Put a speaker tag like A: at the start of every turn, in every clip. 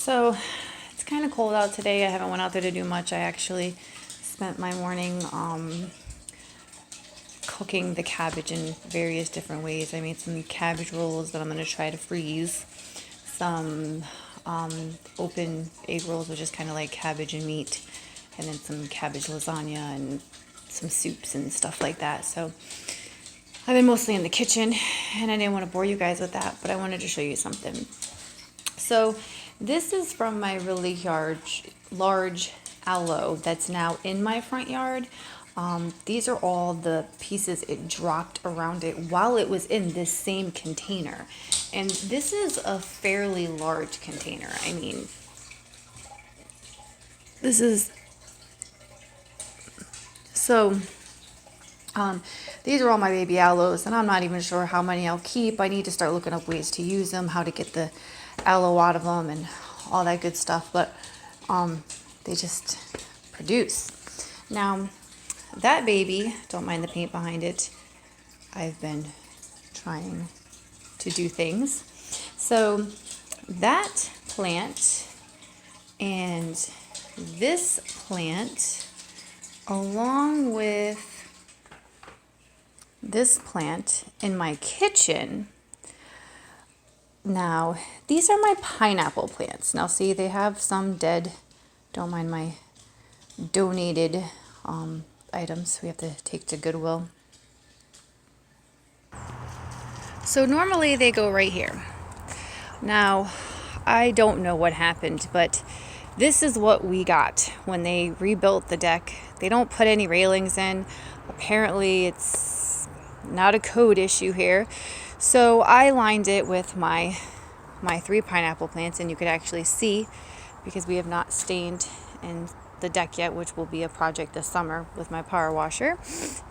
A: So it's kind of cold out today. I haven't went out there to do much. I actually spent my morning cooking the cabbage in various different ways. I made some cabbage rolls that I'm going to try to freeze. Some open egg rolls, which is kind of like cabbage and meat. And then some cabbage lasagna and some soups and stuff like that. So I've been mostly in the kitchen, and I didn't want to bore you guys with that, but I wanted to show you something. So this is from my really large aloe that's now in my front yard. These are all the pieces it dropped around it while it was in this same container. And this is a fairly large container. I mean, this is... So, these are all my baby aloes, and I'm not even sure how many I'll keep. I need to start looking up ways to use them, how to get the aloe out of them, and all that good stuff. But they just produce. Now, that baby, don't mind the paint behind it. I've been trying to do things. So, that plant and this plant, along with this plant in my kitchen. Now, these are my pineapple plants. Now, see, they have some dead. Don't mind my donated items we have to take to Goodwill. So normally they go right here. Now, I don't know what happened, but this is what we got when they rebuilt the deck. They don't put any railings in. Apparently it's not a code issue here. So I lined it with my 3 pineapple plants, and you could actually see, because we have not stained in the deck yet, which will be a project this summer with my power washer,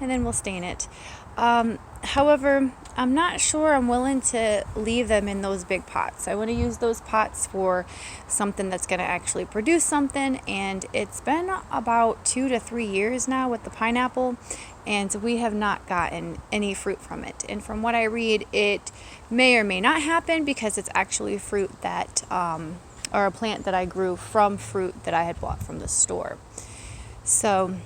A: and then we'll stain it. However, I'm not sure I'm willing to leave them in those big pots. I want to use those pots for something that's going to actually produce something, and it's been about 2 to 3 years now with the pineapple, and we have not gotten any fruit from it. And from what I read, it may or may not happen because it's actually fruit that, or a plant that I grew from fruit that I had bought from the store. So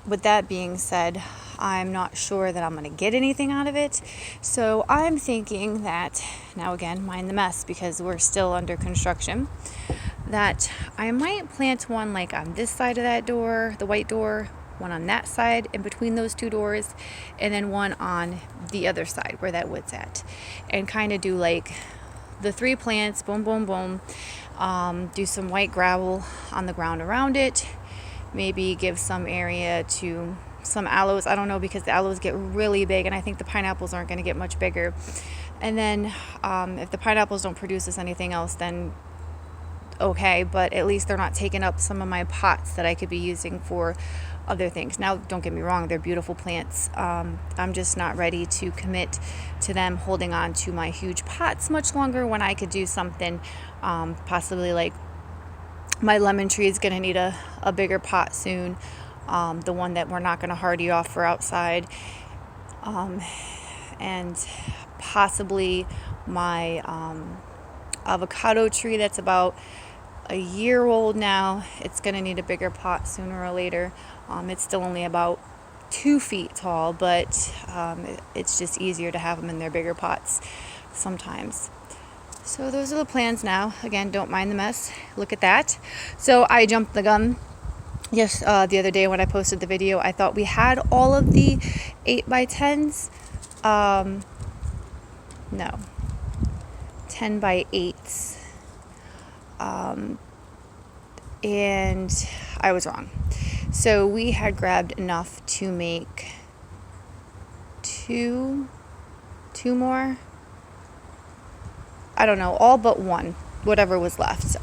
A: with that being said, I'm not sure that I'm going to get anything out of it. So I'm thinking that, now again, mind the mess because we're still under construction, that I might plant one like on this side of that door, the white door, one on that side in between those 2 doors, and then one on the other side where that wood's at. And kind of do like the 3 plants, boom, boom, boom. Do some white gravel on the ground around it. Maybe give some area to some aloes. I don't know, because the aloes get really big, and I think the pineapples aren't going to get much bigger. And then if the pineapples don't produce us anything else, then okay, but at least they're not taking up some of my pots that I could be using for other things. Now, don't get me wrong, they're beautiful plants. I'm just not ready to commit to them holding on to my huge pots much longer when I could do something possibly like my lemon tree is going to need a bigger pot soon. The one that we're not going to hardy off for outside. And possibly my avocado tree that's about a year old now. It's going to need a bigger pot sooner or later. It's still only about 2 feet tall, but it's just easier to have them in their bigger pots sometimes. So those are the plans now. Again, don't mind the mess. Look at that. So I jumped the gun. Yes, the other day when I posted the video, I thought we had all of the 8x10s. No. 10x8s. And I was wrong. So we had grabbed enough to make two more. I don't know, all but one, whatever was left.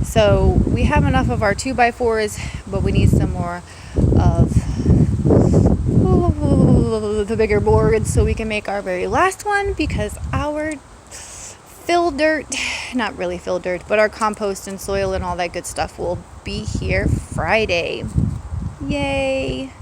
A: So we have enough of our 2x4s, but we need some more of the bigger boards so we can make our very last one, because our fill dirt, not really fill dirt, but our compost and soil and all that good stuff will be here Friday. Yay!